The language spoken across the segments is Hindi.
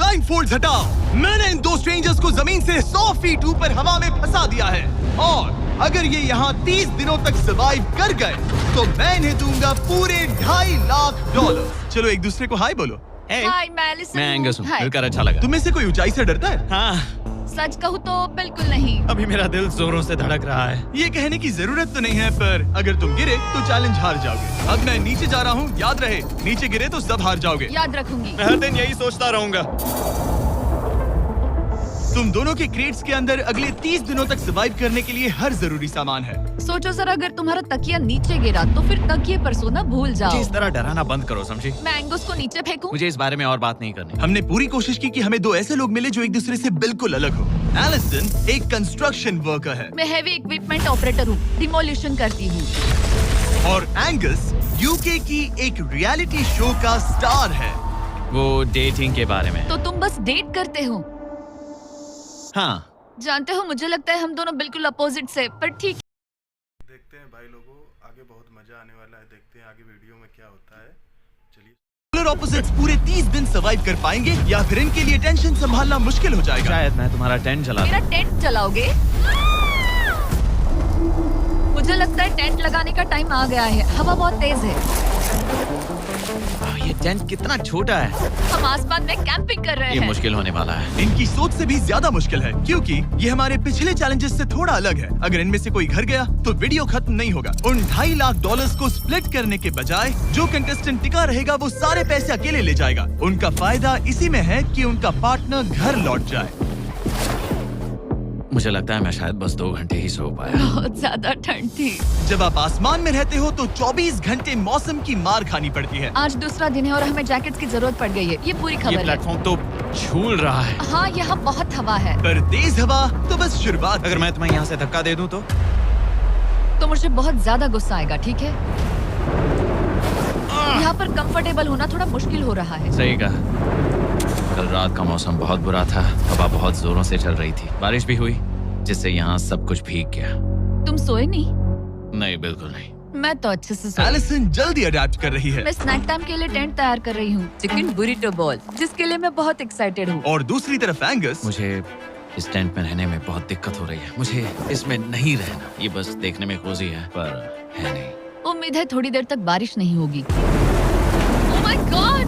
ब्लाइंड फोल्ड्स हटाओ। मैंने इन दो स्ट्रेंजर्स को जमीन से 100 फीट ऊपर हवा में फंसा दिया है और अगर ये यहाँ 30 दिनों तक सर्वाइव कर गए तो मैं इन्हें दूंगा पूरे $2.5 लाख। चलो एक दूसरे को हाय बोलो। हाय, मैं एलिसन मैं एंगस हूँ, हाय। मिलकर अच्छा लगा। तुम में से कोई ऊंचाई से डरता है? हाँ, सच कहूँ तो बिल्कुल नहीं। अभी मेरा दिल जोरों से धड़क रहा है। ये कहने की जरूरत तो नहीं है, पर अगर तुम गिरे तो चैलेंज हार जाओगे। अब मैं नीचे जा रहा हूँ, याद रहे नीचे गिरे तो सब हार जाओगे। याद रखूंगी। मैं हर दिन यही सोचता रहूंगा। तुम दोनों के क्रेट्स के अंदर अगले 30 दिनों तक सर्वाइव करने के लिए हर जरूरी सामान है। सोचो सर, अगर तुम्हारा तकिया नीचे गिरा तो फिर तकिए पर सोना भूल मुझे जाओ। इस तरह डराना बंद करो, समझी? मैं एंगस को नीचे फेंकूं? मुझे इस बारे में और बात नहीं करनी। हमने पूरी कोशिश की कि हमें दो ऐसे लोग मिले जो एक दूसरे से बिल्कुल अलग हो। एलिसन एक कंस्ट्रक्शन वर्कर है मैं हेवी इक्विपमेंट ऑपरेटर हूँ, डिमोलिशन करती हूँ। और एंगस यूके की एक रियलिटी शो का स्टार है। वो डेटिंग के बारे में। तो तुम बस डेट करते हो? हाँ, जानते हो, मुझे लगता है हम दोनों बिल्कुल अपोजिट से, पर ठीक। देखते हैं भाई लोगों, आगे बहुत मजा आने वाला है। देखते हैं आगे वीडियो में क्या होता है। चलिए। पोलर ऑपोजिट्स पूरे 30 दिन सर्वाइव कर पाएंगे या फिर इनके लिए टेंशन संभालना मुश्किल हो जाएगा। शायद मैं तुम्हारा टेंट चला मेरा टेंट जलाओगे? मुझे लगता है टेंट लगाने का टाइम आ गया है। हवा बहुत तेज है। ये टेंट कितना छोटा है। हम आसमान में कैंपिंग कर रहे ये हैं। मुश्किल होने वाला है। इनकी सोच से भी ज्यादा मुश्किल है क्योंकि ये हमारे पिछले चैलेंजेस से थोड़ा अलग है। अगर इनमें से कोई घर गया तो वीडियो खत्म नहीं होगा। उन $2.5 लाख को स्प्लिट करने के बजाय जो कंटेस्टेंट टिका रहेगा वो सारे पैसे अकेले ले जाएगा। उनका फायदा इसी में है कि उनका पार्टनर घर लौट जाए। मुझे लगता है मैं शायद बस 2 घंटे ही सो पाया। बहुत ज्यादा ठंड थी। जब आप आसमान में रहते हो तो 24 घंटे मौसम की मार खानी पड़ती है। आज दूसरा दिन है और हमें जैकेट्स की जरूरत पड़ गई है। ये पूरी ये खबर है। प्लेटफॉर्म तो झूल रहा है। हाँ, यहाँ बहुत हवा है। पर तेज हवा तो बस शुरुआत। अगर मैं तुम्हें यहाँ से धक्का दे दूं तो मुझे बहुत ज्यादा गुस्सा आएगा, ठीक है? यहाँ पर कंफर्टेबल होना थोड़ा मुश्किल हो रहा है। सही कहा। कल रात का मौसम बहुत बुरा था। हवा बहुत जोरों से चल रही थी। बारिश भी हुई जिससे यहाँ सब कुछ भीग गया। तुम सोए नहीं? नहीं, बिल्कुल नहीं। मैं तो अच्छे से सोई। एलिसन जल्दी अडेप्ट कर रही है मैं स्नैक टाइम के लिए टेंट तैयार कर रही हूँ, चिकन बुरिटो बॉल, जिसके लिए मैं बहुत एक्साइटेड हूँ। और दूसरी तरफ एंगस। मुझे इस टेंट में रहने में बहुत दिक्कत हो रही है। मुझे इसमें नहीं रहना। ये बस देखने में कोजी है पर है नहीं। उम्मीद है थोड़ी देर तक बारिश नहीं होगी। Oh my God!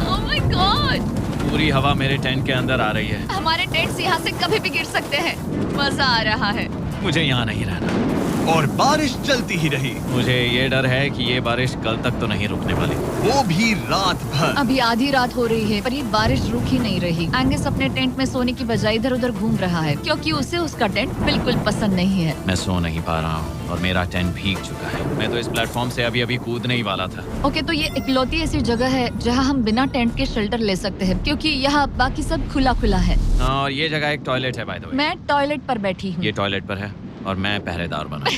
Oh my God! पूरी हवा मेरे टेंट के अंदर आ रही है। हमारे टेंट्स यहाँ से कभी भी गिर सकते हैं। मजा आ रहा है। मुझे यहाँ नहीं रहना। और बारिश चलती ही रही। मुझे ये डर है कि ये बारिश कल तक तो नहीं रुकने वाली। वो भी रात भर। अभी आधी रात हो रही है पर ये बारिश रुक ही नहीं रही। एंगस अपने टेंट में सोने की बजाय इधर उधर घूम रहा है क्योंकि उसे उसका टेंट बिल्कुल पसंद नहीं है। मैं सो नहीं पा रहा हूँ और मेरा टेंट भीग चुका है। मैं तो इस प्लेटफॉर्म से अभी कूदने ही वाला था। ओके, तो ये इकलौती ऐसी जगह है जहाँ हम बिना टेंट के शेल्टर ले सकते हैं क्योंकि यहाँ बाकी सब खुला खुला है। और ये जगह एक टॉयलेट है बाय द वे। मैं टॉयलेट पर बैठी हूँ। ये टॉयलेट पर है और मैं पहरेदार बना।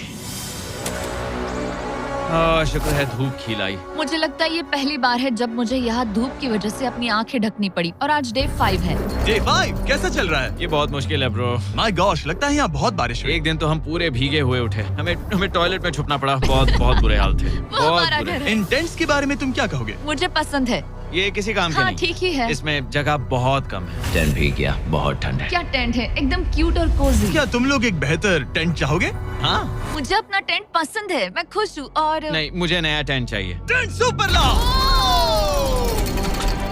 शुक्र है धूप खिलाई। मुझे लगता है ये पहली बार है जब मुझे यहाँ धूप की वजह से अपनी आंखें ढकनी पड़ी और आज डे 5 है। डे 5 कैसा चल रहा है? ये बहुत मुश्किल है ब्रो। माय गॉश, लगता है यहाँ बहुत बारिश हुई। एक दिन तो हम पूरे भीगे हुए उठे। हमें टॉयलेट में छुपना पड़ा। बहुत बुरे हाल थे। वो बहुत हमारा बुरे। घर है। इन टेंट्स के बारे में तुम क्या कहोगे? मुझे पसंद है। ये किसी काम के हाँ, नहीं। ठीक ही है। इसमें जगह बहुत कम है। टेंट भीग गया। बहुत ठंड है। क्या टेंट है, एकदम क्यूट और कोजी। क्या तुम लोग एक बेहतर टेंट चाहोगे? हाँ? मुझे अपना टेंट पसंद है, मैं खुश हूँ। और नहीं, मुझे नया टेंट चाहिए। टेंट सुपर लाओ।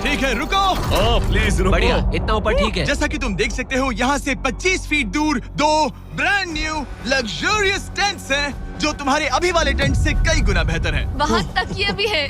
ठीक है, रुको। प्लीज रुको। बढ़िया, इतना ऊपर ठीक है। जैसा कि तुम देख सकते हो यहाँ से 25 फीट दूर 2 ब्रांड न्यू लग्जरियस टेंट्स हैं जो तुम्हारे अभी वाले टेंट से कई गुना बेहतर हैं। वहाँ तकिए भी है।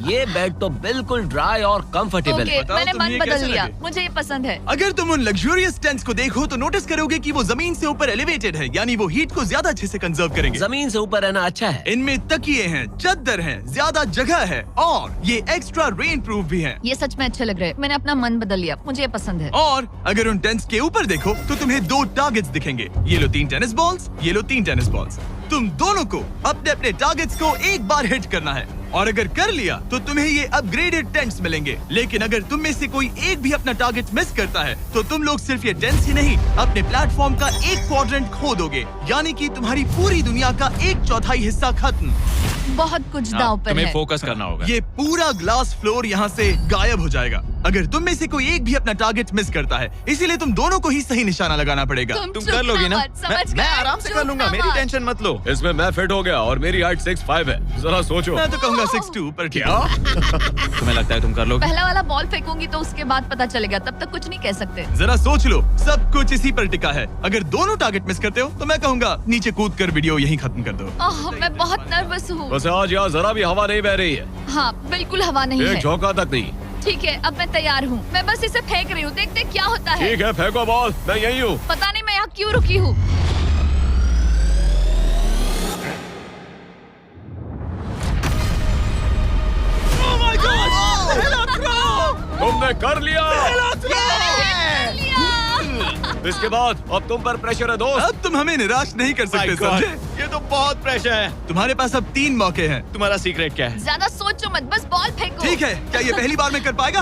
ये बेड तो बिल्कुल ड्राई और कंफर्टेबल ओके, है। बताओ मैंने तुम्हें मन ये बदल कैसे लिया। लगे? मुझे ये पसंद है। अगर तुम उन लग्जरियस टेंट्स को देखो तो नोटिस करोगे कि वो जमीन से ऊपर एलिवेटेड है, यानी वो हीट को ज्यादा अच्छे से कंजर्व करेंगे। जमीन से ऊपर रहना अच्छा है। इनमें तकिए हैं, चद्दर हैं, ज्यादा जगह है और ये एक्स्ट्रा रेन प्रूफ भी हैं। ये सच में अच्छे लग रहे हैं। मैंने अपना मन बदल लिया, मुझे ये पसंद है। और अगर उन टेंट्स के ऊपर देखो तो तुम्हें 2 टारगेट्स दिखेंगे। ये लो 3 टेनिस बॉल्स, ये लो 3 टेनिस बॉल्स। तुम दोनों को अपने अपने टारगेट्स को एक बार हिट करना है और अगर कर लिया तो तुम्हें ये अपग्रेडेड टेंट्स मिलेंगे। लेकिन अगर तुम में से कोई एक भी अपना टारगेट मिस करता है तो तुम लोग सिर्फ ये टेंट्स ही नहीं अपने प्लेटफॉर्म का एक क्वाड्रेंट खो दोगे, यानी कि तुम्हारी पूरी दुनिया का 1/4 हिस्सा खत्म। बहुत कुछ दांव पर तुम्हें है। फोकस करना होगा। ये पूरा ग्लास फ्लोर यहाँ से गायब हो जाएगा। अगर तुम में से कोई एक भी अपना टारगेट मिस करता है, इसीलिए तुम दोनों को ही सही निशाना लगाना पड़ेगा। तुम कर लोगी ना? मैं आराम से कर लूंगा, मेरी टेंशन मत लो। इसमें मैं फिट हो गया और मेरी हाइट 6'5" है। जरा सोचो। मैं तो कहूँगा 6'2", पर क्या? तुम्हें लगता है तुम कर लोगे? पहला वाला बॉल फेंकूंगी तो उसके बाद पता चलेगा, तब तक कुछ नहीं कह सकते। जरा सोच लो, सब कुछ इसी पर टिका है। अगर दोनों टारगेट मिस करते हो तो मैं कहूँगा नीचे कूद कर वीडियो यहीं खत्म कर दो। ओह, मैं बहुत नर्वस हूँ। बस आज यहाँ जरा भी हवा नहीं बह रही है, हाँ, बिल्कुल हवा नहीं एक है। झोंका तक नहीं। ठीक है, अब मैं तैयार हूँ। मैं बस इसे फेंक रही हूँ, देखते क्या होता है। ठीक है, फेंको बॉल, मैं यही हूँ। पता नहीं मैं यहाँ क्यों रुकी हूँ। तुमने कर लिया। इसके बाद अब तुम पर प्रेशर है दोस्त। अब तुम हमें निराश नहीं कर सकते, My God, समझे? ये तो बहुत प्रेशर है। तुम्हारे पास अब 3 मौके हैं। तुम्हारा सीक्रेट क्या है? ज्यादा सोचो मत, बस बॉल फेंको। ठीक है, क्या ये पहली बार में कर पाएगा?